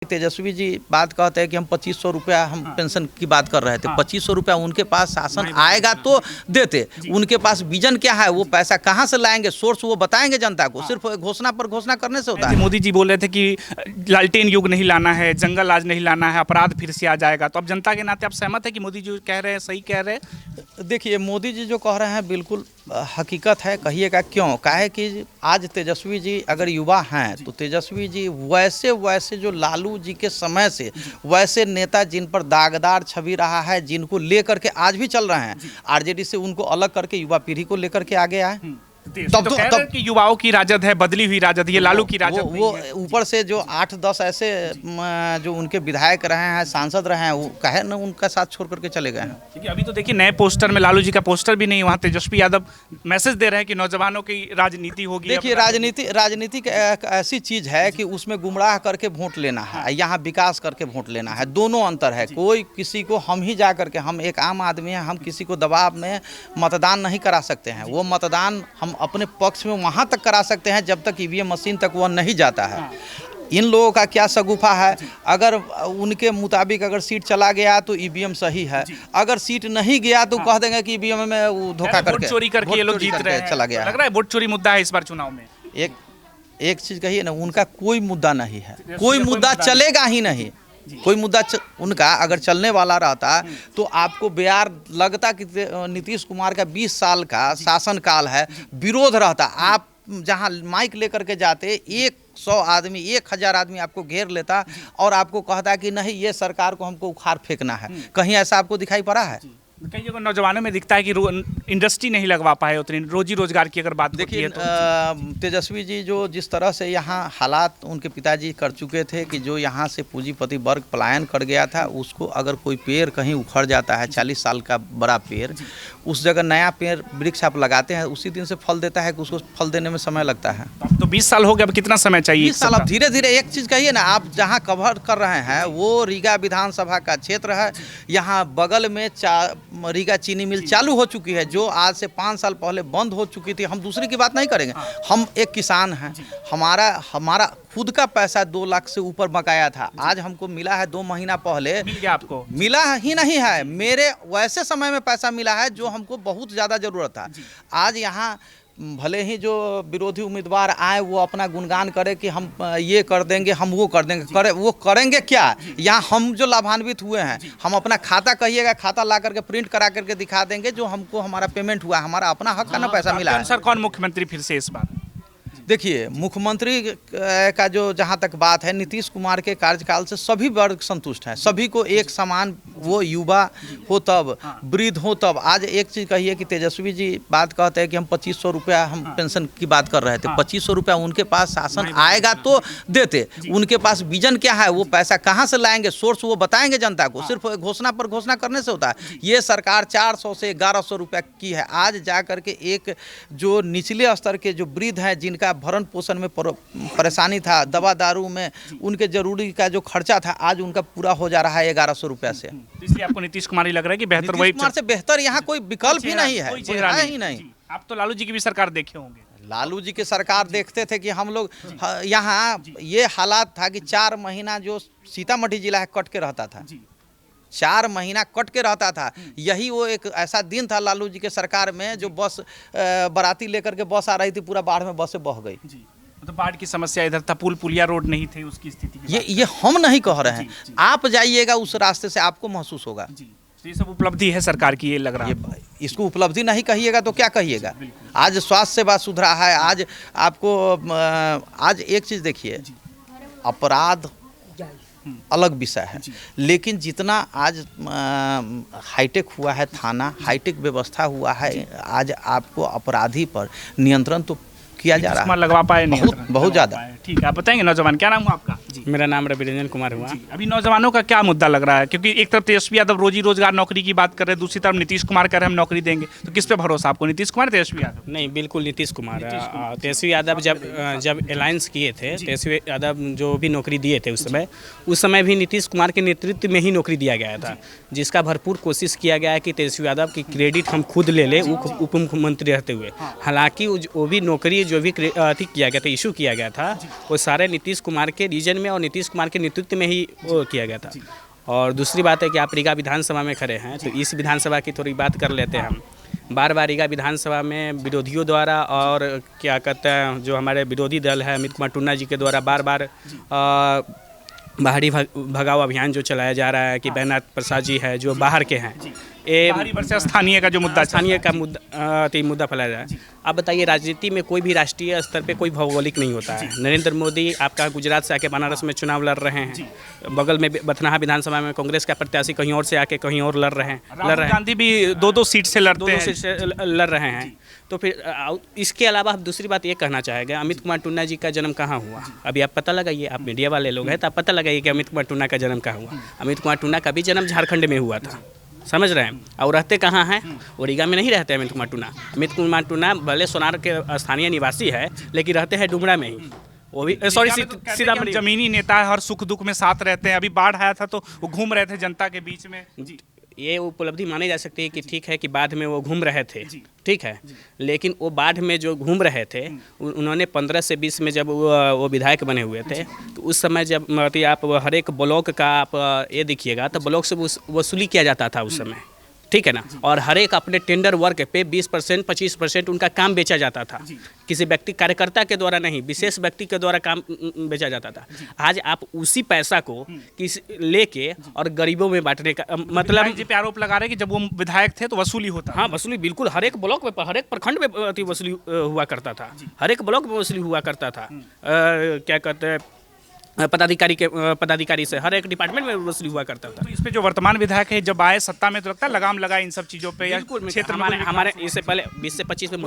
तेजस्वी जी बात कहते हैं कि हम 2500 रुपया हम पेंशन की बात कर रहे थे। 2500 रुपया उनके पास शासन आएगा तो देते, उनके पास विजन क्या है, वो पैसा कहाँ से लाएंगे, सोर्स वो बताएंगे जनता को। सिर्फ घोषणा पर घोषणा करने से होता है। मोदी जी बोल रहे थे कि लालटेन युग नहीं लाना है, जंगल आज नहीं लाना है, अपराध फिर से आ जाएगा। तो अब जनता के नाते आप सहमत है कि मोदी जी कह रहे हैं सही कह रहे हैं? देखिए, मोदी जी जो कह रहे हैं बिल्कुल हकीकत है। कहिएगा क्यों? काहे कि आज तेजस्वी जी अगर युवा हैं तो तेजस्वी जी वैसे जो लालू जी के समय से वैसे नेता जिन पर दागदार छवि रहा है, जिनको लेकर के आज भी चल रहे हैं, आरजेडी से उनको अलग करके युवा पीढ़ी को लेकर के आगे आए। तब तो कह रहे हैं कि युवाओं की राजद है, बदली हुई राजद, ये लालू की राजद वो ऊपर से जो 8-10 ऐसे जो उनके विधायक रहे हैं, सांसद रहे हैं, वो कहे न उनका साथ छोड़ करके चले गए हैं। क्योंकि अभी तो देखिए नए पोस्टर में लालू जी का पोस्टर भी नहीं, वहाँ तेजस्वी यादव मैसेज दे रहे हैं कि नौजवानों की राजनीति होगी। देखिए, राजनीति एक ऐसी चीज है कि उसमें गुमराह करके वोट लेना है, यहाँ विकास करके वोट लेना है, दोनों अंतर है। कोई किसी को हम ही जा करके, हम एक आम आदमी हैं, हम किसी को दबाव में मतदान नहीं करा सकते हैं। वो मतदान हम अपने पक्ष में वहाँ तक करा सकते हैं जब तक ईवीएम मशीन तक वह नहीं जाता है। इन लोगों का क्या सगुफा है, अगर उनके मुताबिक अगर सीट चला गया तो ईवीएम सही है, अगर सीट नहीं गया तो कह देंगे कि ईवीएम में वो धोखा करके चोरी करके ये लोग जीत रहे हैं, चला गया। लग रहा है वोट चोरी मुद्दा है इस बार चुनाव में। एक चीज कहिए ना, उनका कोई मुद्दा नहीं है, कोई मुद्दा चलेगा ही नहीं। कोई मुद्दा उनका अगर चलने वाला रहता तो आपको बेयार लगता कि नीतीश कुमार का 20 साल का शासनकाल है, विरोध रहता। आप जहां माइक लेकर के जाते, 100 आदमी 1000 आदमी आपको घेर लेता और आपको कहता कि नहीं, ये सरकार को हमको उखाड़ फेंकना है। कहीं ऐसा आपको दिखाई पड़ा है? कई जगह नौजवानों में दिखता है कि इंडस्ट्री नहीं लगवा पाए उतनी, रोजी रोजगार की अगर बात देखिए, होती है तो तेजस्वी जी जो जिस तरह से यहाँ हालात उनके पिताजी कर चुके थे कि जो यहाँ से पूंजीपति वर्ग पलायन कर गया था, उसको अगर कोई पेड़ कहीं उखड़ जाता है, 40 साल का बड़ा पेड़, उस जगह नया पेड़ वृक्ष आप लगाते हैं, उसी दिन से फल देता है कि उसको फल देने में समय लगता है। तो 20 साल हो गया, अब कितना समय चाहिए? 20 साल। अब धीरे धीरे एक चीज़ कहिए ना, आप जहाँ कवर कर रहे हैं वो रीगा विधानसभा का क्षेत्र है। यहाँ बगल में रीगा चीनी मिल चालू हो चुकी है, जो आज से 5 साल पहले बंद हो चुकी थी। हम दूसरी की बात नहीं करेंगे, हम एक किसान हैं, हमारा खुद का पैसा 2 लाख से ऊपर बकाया था। आज हमको मिला है 2 महीना पहले। मिल गया आपको? मिला ही नहीं है, मेरे वैसे समय में पैसा मिला है जो हमको बहुत ज़्यादा ज़रूरत था। आज यहाँ भले ही जो विरोधी उम्मीदवार आए वो अपना गुणगान करे कि हम ये कर देंगे, हम वो कर देंगे, वो करेंगे क्या? यहाँ हम जो लाभान्वित हुए हैं, हम अपना खाता, कहिएगा खाता ला करके प्रिंट करा करके दिखा देंगे, जो हमको हमारा पेमेंट हुआ, हमारा अपना हक का ना पैसा मिला है। सर, कौन मुख्यमंत्री फिर से इस बार? देखिए, मुख्यमंत्री का जो जहाँ तक बात है, नीतीश कुमार के कार्यकाल से सभी वर्ग संतुष्ट हैं, सभी को एक समान, वो युवा हो तब, वृद्ध हो तब। आज एक चीज़ कहिए कि तेजस्वी जी बात कहते हैं कि हम 2500 रुपया हम पेंशन की बात कर रहे थे। 2500 रुपया उनके पास शासन आएगा तो देते, उनके पास विजन क्या है, वो पैसा कहाँ से लाएंगे, सोर्स वो बताएंगे जनता को। सिर्फ घोषणा पर घोषणा करने से होता है। ये सरकार 400 से 1100 रुपया की है। आज जा करके एक जो निचले स्तर के जो वृद्ध हैं, जिनका भरण पोषण में परेशानी था, दवा दारू में उनके जरूरी का जो खर्चा था, आज उनका पूरा हो जा रहा है 1100 रुपया से। इसलिए आपको नीतीश कुमार ही लग रहा है कि बेहतर? नीतीश कुमार से बेहतर यहाँ कोई विकल्प ही नहीं है, कोई चेहरा ही नहीं। आप तो लालू जी की भी सरकार देखे होंगे। लालू जी की सरकार देखते थे कि हम लोग यहाँ ये हालात था कि 4 महीना जो सीतामढ़ी जिला है कट के रहता था, 4 महीना कट के रहता था। यही वो एक ऐसा दिन था लालू जी के सरकार में, जो बस बाराती लेकर के बस आ रही थी, पूरा बाढ़ में बसें बह गई। तो बाढ़ की समस्या इधर था, पुलिया रोड नहीं थे, उसकी स्थिति ये हम नहीं कह रहे हैं। आप जाइएगा उस रास्ते से, आपको महसूस होगा। तो ये सब उपलब्धि है सरकार की, ये लग रहा है। इसको उपलब्धि नहीं कहिएगा तो क्या कहिएगा? आज स्वास्थ्य सेवा सुधरा है। आज आपको आज एक चीज़ देखिए, अपराध अलग विषय है, लेकिन जितना आज हाईटेक हुआ है, थाना हाईटेक व्यवस्था हुआ है, आज आपको अपराधी पर नियंत्रण तो किया जा रहा है। लगवा पाए बहुत ज़्यादा। ठीक है, आप बताएंगे नौजवान, क्या नाम हुआ आपका? मेरा नाम रवि रंजन कुमार हुआ। अभी नौजवानों का क्या मुद्दा लग रहा है? क्योंकि एक तरफ तेजस्वी यादव रोजी रोजगार नौकरी की बात कर रहे हैं, दूसरी तरफ नीतीश कुमार कह रहे हैं हम नौकरी देंगे, तो किस पे भरोसा आपको, नीतीश कुमार तेजस्वी यादव? नहीं, बिल्कुल नीतीश कुमार। तेजस्वी यादव जब अलायंस किए थे, तेजस्वी यादव जो भी नौकरी दिए थे उस समय भी नीतीश कुमार के नेतृत्व में ही नौकरी दिया गया था, जिसका भरपूर कोशिश किया गया है कि तेजस्वी यादव की क्रेडिट हम खुद ले लें उप मुख्यमंत्री रहते हुए। हालांकि वो भी नौकरी जो भी किया गया था, इशू किया गया था, वो सारे नीतीश कुमार के रीजन में और नीतीश कुमार के नेतृत्व में ही वो किया गया था। और दूसरी बात है कि आप रीगा विधानसभा में खड़े हैं, तो इस विधानसभा की थोड़ी बात कर लेते हैं हम। बार बार रीगा विधानसभा में विरोधियों द्वारा और क्या कहते हैं जो हमारे विरोधी दल है अमित कुमार टुन्ना जी के द्वारा बार बार बाहरी भगाओ अभियान जो चलाया जा रहा है कि बैजनाथ प्रसाद जी है जो बाहर के हैं, बाहरी वर्सेस स्थानीय का जो मुद्दा स्थानीय का मुद्दा फैलाया जा रहा है। अब बताइए, राजनीति में कोई भी राष्ट्रीय स्तर पे कोई भौगोलिक नहीं होता है। नरेंद्र मोदी आपका गुजरात से आके बनारस में चुनाव लड़ रहे हैं, बगल में बथनाहा विधानसभा में कांग्रेस का प्रत्याशी कहीं और से आके कहीं और लड़ रहे हैं। राहुल गांधी भी दो सीट से लड़ रहे हैं। तो फिर इसके अलावा हम दूसरी बात ये कहना चाहेंगे, अमित कुमार टुन्ना जी का जन्म कहाँ हुआ? अभी आप पता लगाइए, आप मीडिया वाले लोग हैं तो आप पता लगाइए कि अमित कुमार टुन्ना का जन्म कहाँ हुआ। अमित कुमार टुन्ना का भी जन्म झारखंड में हुआ था, समझ रहे हैं। और रहते कहाँ हैं? वो रीगा में नहीं रहते अमित कुमार टुन्ना। अमित कुमार टुन्ना भले सोनार के स्थानीय निवासी है, लेकिन रहते हैं डुमरा में ही। वो भी सॉरी सीतामढ़ी। जमीनी नेता है, हर सुख दुख में साथ रहते हैं। अभी बाढ़ आया था तो वो घूम रहे थे जनता के बीच में। ये उपलब्धि मानी जा सकती है कि ठीक है कि बाद में वो घूम रहे थे, ठीक है, लेकिन वो बाढ़ में जो घूम रहे थे उन्होंने 15 से 20 में जब वो विधायक बने हुए थे, तो उस समय जब आप हर एक ब्लॉक का आप ये देखिएगा तो ब्लॉक से वसूली किया जाता था उस समय, ठीक है ना। और हर एक अपने टेंडर वर्क पे 20% 25% उनका काम बेचा जाता था, किसी व्यक्ति कार्यकर्ता के द्वारा नहीं, विशेष व्यक्ति के द्वारा काम बेचा जाता था। आज आप उसी पैसा को लेके और गरीबों में बांटने का मतलब जी पे आरोप लगा रहे हैं कि जब वो विधायक थे तो वसूली होता। हाँ, वसूली बिल्कुल हर एक ब्लॉक में, हर एक प्रखंड में वसूली हुआ करता था, हर एक ब्लॉक में वसूली हुआ करता था। क्या कहते हैं पदाधिकारी से हर एक डिपार्टमेंट में वसूली हुआ करता था। तो इस पे जो वर्तमान विधायक है जब आए सत्ता में तो लगता है लगाम लगा इन सब चीज़ों पे, या क्षेत्र हमारे इससे पहले 20 से 25 में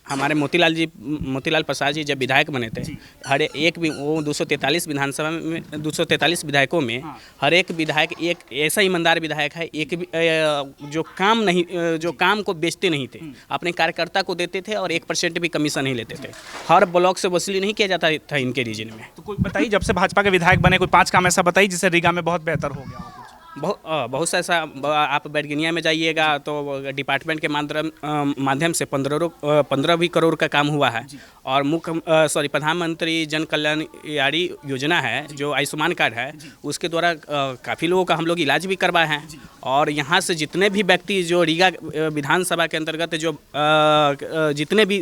हमारे मोतीलाल प्रसाद जी जब विधायक बने थे, हर एक भी वो 243 विधानसभा में 243 विधायकों में हर एक विधायक एक ऐसा ईमानदार विधायक है, एक भी जो काम को बेचते नहीं थे, अपने कार्यकर्ता को देते थे और 1% भी कमीशन नहीं लेते थे। हर ब्लॉक से वसूली नहीं किया जाता था इनके रीजन में। तो कोई बताइए, जब से भाजपा के विधायक बने कोई 5 काम ऐसा बताइए जिससे रीगा में बहुत बेहतर हो गया हो? बहुत सा ऐसा, आप बैडगिनिया में जाइएगा तो डिपार्टमेंट के माध्यम से 15 भी करोड़ का काम हुआ है। और प्रधानमंत्री जन कल्याणकारी योजना है जो आयुष्मान कार्ड है, उसके द्वारा काफ़ी लोगों का हम लोग इलाज भी करवाए हैं। और यहाँ से जितने भी व्यक्ति जो रीगा विधानसभा के अंतर्गत जो जितने भी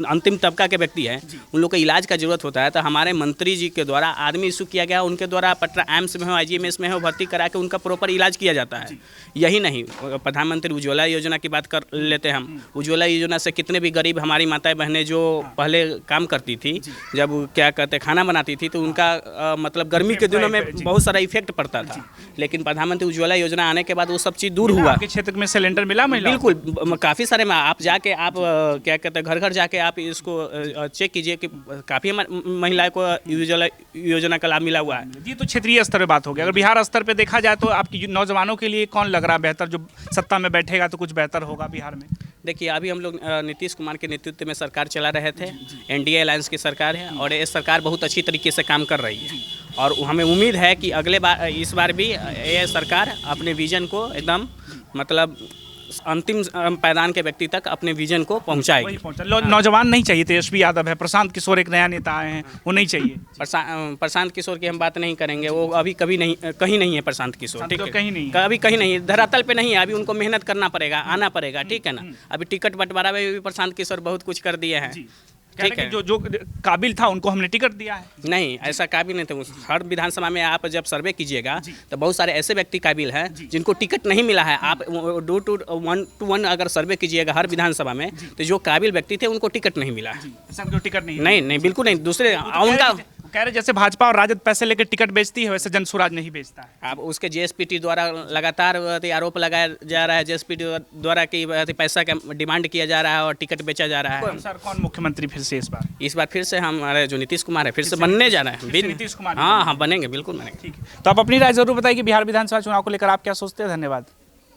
अंतिम तबका के व्यक्ति हैं उन लोग को इलाज का जरूरत होता है, तो हमारे मंत्री जी के द्वारा आदमी इशू किया गया, उनके द्वारा पटना एम्स में हो, IGMS में हो, भर्ती करा के उनका प्रॉपर इलाज किया जाता है। यही नहीं, प्रधानमंत्री उज्ज्वला योजना की बात कर लेते हैं हम। उज्ज्वला योजना से कितने भी गरीब हमारी माताएं बहनें जो पहले काम करती थी, जब क्या कहते खाना बनाती थी, तो उनका मतलब गर्मी के दिनों में बहुत सारा इफेक्ट पड़ता था। लेकिन प्रधानमंत्री उज्ज्वला योजना आने के बाद वो सब चीज़ दूर हुआ। आपके क्षेत्र में सिलेंडर मिला? बिल्कुल, काफ़ी सारे में आप जाके आप क्या कहते हैं घर घर जाके आप इसको चेक कीजिए कि काफ़ी महिलाओं को उज्ज्वला योजना का लाभ मिला हुआ है। ये तो क्षेत्रीय स्तर पर बात हो गई। अगर बिहार स्तर पर देखा जाए तो आपकी नौजवानों के लिए कौन लग रहा बेहतर, जो सत्ता में बैठेगा तो कुछ बेहतर होगा बिहार में? देखिए, अभी हम लोग नीतीश कुमार के नेतृत्व में सरकार चला रहे थे, NDA अलायंस की सरकार है और ये सरकार बहुत अच्छी तरीके से काम कर रही है। और हमें उम्मीद है कि अगले बार इस बार भी ये सरकार अपने विजन को एकदम मतलब अंतिम पायदान के व्यक्ति तक अपने विजन को पहुंचाएगी। नौजवान नहीं चाहिए, तेजस्वी यादव है, प्रशांत किशोर एक नया नेता आए हैं, वो नहीं चाहिए। प्रशांत किशोर की हम बात नहीं करेंगे, वो अभी कभी नहीं कहीं नहीं है प्रशांत किशोर, ठीक है, कहीं नहीं, अभी कहीं नहीं, धरातल पे नहीं है। अभी उनको मेहनत करना पड़ेगा, आना पड़ेगा, ठीक है ना। अभी टिकट बंटवारा में भी प्रशांत किशोर बहुत कुछ कर दिए हैं, ठीक है। जो काबिल था उनको हमने टिकट दिया है। नहीं, ऐसा काबिल नहीं था। हर विधानसभा में आप जब सर्वे कीजिएगा तो बहुत सारे ऐसे व्यक्ति काबिल हैं जिनको टिकट नहीं मिला है। आप 2 to 1 अगर सर्वे कीजिएगा हर विधानसभा में, तो जो काबिल व्यक्ति थे उनको टिकट नहीं मिला है। सबको टिकट नहीं? नहीं, बिल्कुल नहीं। दूसरे उनका कह रहे जैसे भाजपा और राजद पैसे लेकर टिकट बेचती है, वैसे जनसुराज नहीं बेचता है। अब उसके JSPT द्वारा लगातार आरोप लगाया जा रहा है, JSPT द्वारा कि पैसा का डिमांड किया जा रहा है और टिकट बेचा जा रहा है। सर, कौन मुख्यमंत्री फिर से इस बार फिर से हमारे जो नीतीश कुमार है फिर से बनने जा रहे हैं। नीतीश कुमार? हाँ, बनेंगे, बिल्कुल बनेंगे। ठीक है, तो आप अपनी राय जरूर बताइए कि बिहार विधानसभा चुनाव को लेकर आप क्या सोचते हैं। धन्यवाद।